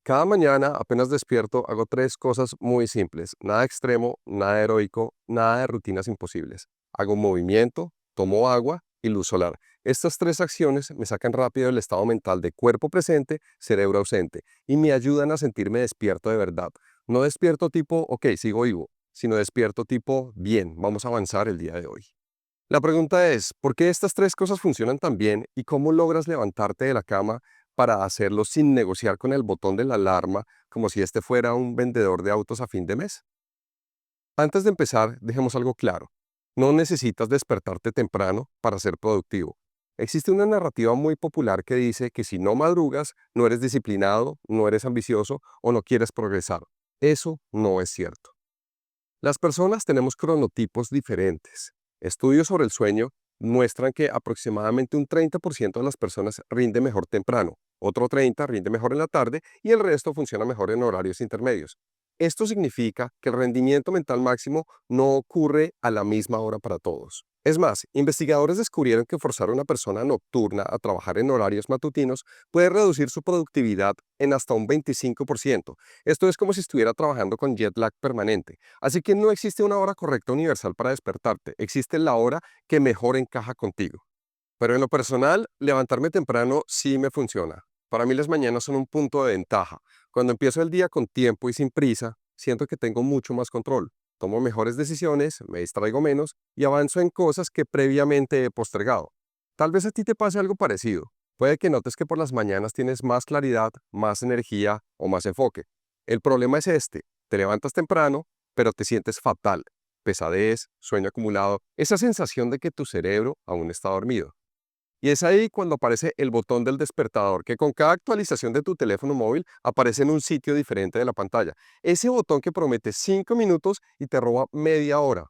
Cada mañana, apenas despierto, hago tres cosas muy simples. Nada extremo, nada heroico, nada de rutinas imposibles. Hago movimiento, tomo agua y luz solar. Estas tres acciones me sacan rápido del estado mental de cuerpo presente, cerebro ausente y me ayudan a sentirme despierto de verdad. No despierto tipo, ok, sigo vivo, sino despierto tipo, bien, vamos a avanzar el día de hoy. La pregunta es, ¿por qué estas tres cosas funcionan tan bien y cómo logras levantarte de la cama para hacerlo sin negociar con el botón de la alarma como si este fuera un vendedor de autos a fin de mes? Antes de empezar, dejemos algo claro. No necesitas despertarte temprano para ser productivo. Existe una narrativa muy popular que dice que si no madrugas, no eres disciplinado, no eres ambicioso o no quieres progresar. Eso no es cierto. Las personas tenemos cronotipos diferentes. Estudios sobre el sueño muestran que aproximadamente un 30% de las personas rinde mejor temprano, otro 30% rinde mejor en la tarde y el resto funciona mejor en horarios intermedios. Esto significa que el rendimiento mental máximo no ocurre a la misma hora para todos. Es más, investigadores descubrieron que forzar a una persona nocturna a trabajar en horarios matutinos puede reducir su productividad en hasta un 25%. Esto es como si estuviera trabajando con jet lag permanente. Así que no existe una hora correcta universal para despertarte, existe la hora que mejor encaja contigo. Pero en lo personal, levantarme temprano sí me funciona. Para mí las mañanas son un punto de ventaja. Cuando empiezo el día con tiempo y sin prisa, siento que tengo mucho más control. Tomo mejores decisiones, me distraigo menos y avanzo en cosas que previamente he postergado. Tal vez a ti te pase algo parecido. Puede que notes que por las mañanas tienes más claridad, más energía o más enfoque. El problema es este: te levantas temprano, pero te sientes fatal. Pesadez, sueño acumulado, esa sensación de que tu cerebro aún está dormido. Y es ahí cuando aparece el botón del despertador, que con cada actualización de tu teléfono móvil aparece en un sitio diferente de la pantalla. Ese botón que promete 5 minutos y te roba media hora.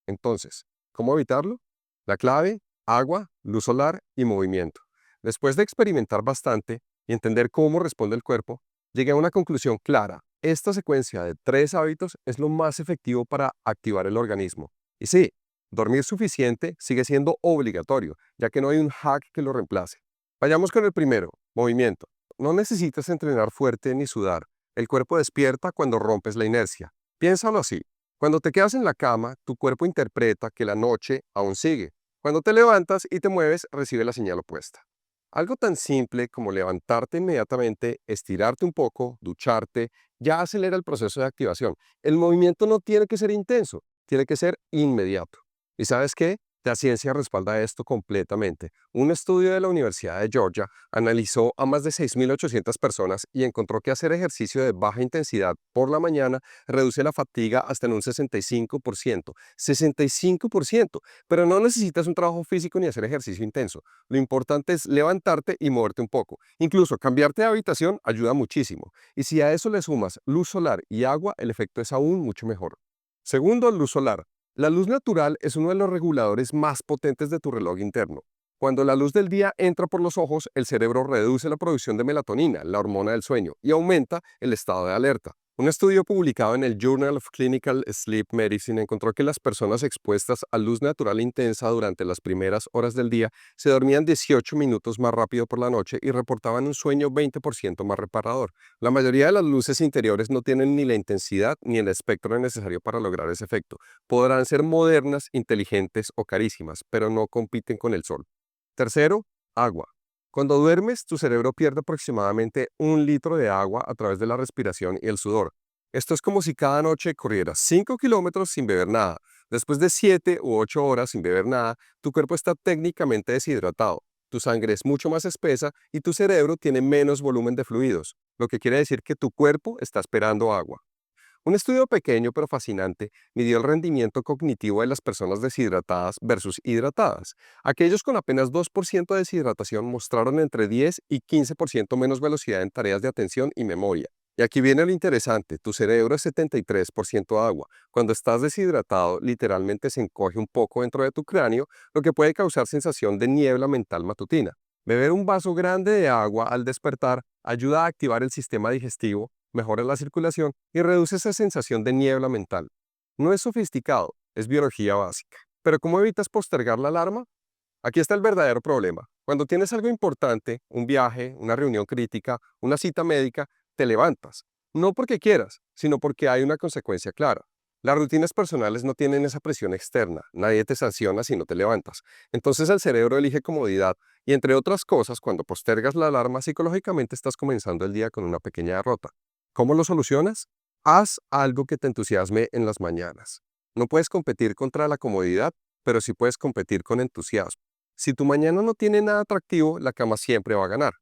Entonces, ¿cómo evitarlo? La clave: agua, luz solar y movimiento. Después de experimentar bastante y entender cómo responde el cuerpo, llegué a una conclusión clara. Esta secuencia de tres hábitos es lo más efectivo para activar el organismo. Y sí, dormir suficiente sigue siendo obligatorio, ya que no hay un hack que lo reemplace. Vayamos con el primero: movimiento. No necesitas entrenar fuerte ni sudar. El cuerpo despierta cuando rompes la inercia. Piénsalo así: cuando te quedas en la cama, tu cuerpo interpreta que la noche aún sigue. Cuando te levantas y te mueves, recibe la señal opuesta. Algo tan simple como levantarte inmediatamente, estirarte un poco, ducharte, ya acelera el proceso de activación. El movimiento no tiene que ser intenso, tiene que ser inmediato. ¿Y sabes qué? La ciencia respalda esto completamente. Un estudio de la Universidad de Georgia analizó a más de 6.800 personas y encontró que hacer ejercicio de baja intensidad por la mañana reduce la fatiga hasta en un 65%. 65%. Pero no necesitas un trabajo físico ni hacer ejercicio intenso. Lo importante es levantarte y moverte un poco. Incluso cambiarte de habitación ayuda muchísimo. Y si a eso le sumas luz solar y agua, el efecto es aún mucho mejor. Segundo, luz solar. La luz natural es uno de los reguladores más potentes de tu reloj interno. Cuando la luz del día entra por los ojos, el cerebro reduce la producción de melatonina, la hormona del sueño, y aumenta el estado de alerta. Un estudio publicado en el Journal of Clinical Sleep Medicine encontró que las personas expuestas a luz natural intensa durante las primeras horas del día se dormían 18 minutos más rápido por la noche y reportaban un sueño 20% más reparador. La mayoría de las luces interiores no tienen ni la intensidad ni el espectro necesario para lograr ese efecto. Podrán ser modernas, inteligentes o carísimas, pero no compiten con el sol. Tercero, agua. Cuando duermes, tu cerebro pierde aproximadamente 1 litro de agua a través de la respiración y el sudor. Esto es como si cada noche corrieras 5 kilómetros sin beber nada. Después de 7 u 8 horas sin beber nada, tu cuerpo está técnicamente deshidratado. Tu sangre es mucho más espesa y tu cerebro tiene menos volumen de fluidos, lo que quiere decir que tu cuerpo está esperando agua. Un estudio pequeño pero fascinante midió el rendimiento cognitivo de las personas deshidratadas versus hidratadas. Aquellos con apenas 2% de deshidratación mostraron entre 10 y 15% menos velocidad en tareas de atención y memoria. Y aquí viene lo interesante: tu cerebro es 73% agua. Cuando estás deshidratado, literalmente se encoge un poco dentro de tu cráneo, lo que puede causar sensación de niebla mental matutina. Beber un vaso grande de agua al despertar ayuda a activar el sistema digestivo, mejora la circulación y reduce esa sensación de niebla mental. No es sofisticado, es biología básica. Pero ¿cómo evitas postergar la alarma? Aquí está el verdadero problema. Cuando tienes algo importante, un viaje, una reunión crítica, una cita médica, te levantas. No porque quieras, sino porque hay una consecuencia clara. Las rutinas personales no tienen esa presión externa, nadie te sanciona si no te levantas. Entonces el cerebro elige comodidad y entre otras cosas, cuando postergas la alarma, psicológicamente estás comenzando el día con una pequeña derrota. ¿Cómo lo solucionas? Haz algo que te entusiasme en las mañanas. No puedes competir contra la comodidad, pero sí puedes competir con entusiasmo. Si tu mañana no tiene nada atractivo, la cama siempre va a ganar.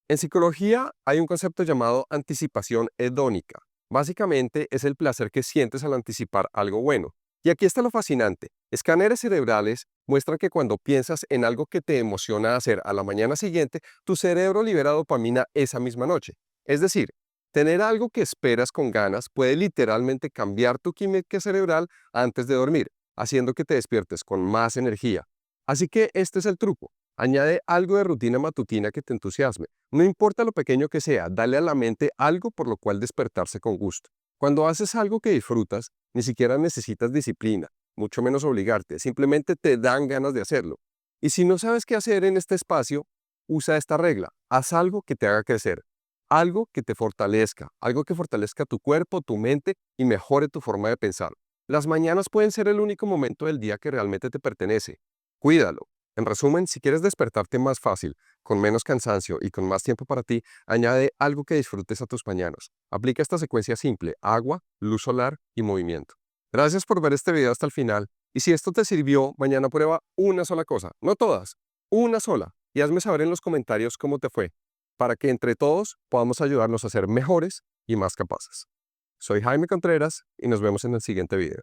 En psicología hay un concepto llamado anticipación hedónica. Básicamente es el placer que sientes al anticipar algo bueno. Y aquí está lo fascinante. Escáneres cerebrales muestran que cuando piensas en algo que te emociona hacer a la mañana siguiente, tu cerebro libera dopamina esa misma noche. Es decir, tener algo que esperas con ganas puede literalmente cambiar tu química cerebral antes de dormir, haciendo que te despiertes con más energía. Así que este es el truco. Añade algo de rutina matutina que te entusiasme. No importa lo pequeño que sea, dale a la mente algo por lo cual despertarse con gusto. Cuando haces algo que disfrutas, ni siquiera necesitas disciplina, mucho menos obligarte, simplemente te dan ganas de hacerlo. Y si no sabes qué hacer en este espacio, usa esta regla. Haz algo que te haga crecer, algo que te fortalezca, algo que fortalezca tu cuerpo, tu mente y mejore tu forma de pensar. Las mañanas pueden ser el único momento del día que realmente te pertenece. Cuídalo. En resumen, si quieres despertarte más fácil, con menos cansancio y con más tiempo para ti, añade algo que disfrutes a tus mañanas. Aplica esta secuencia simple: agua, luz solar y movimiento. Gracias por ver este video hasta el final. Y si esto te sirvió, mañana prueba una sola cosa, no todas, una sola. Y hazme saber en los comentarios cómo te fue, para que entre todos podamos ayudarnos a ser mejores y más capaces. Soy Jaime Contreras y nos vemos en el siguiente video.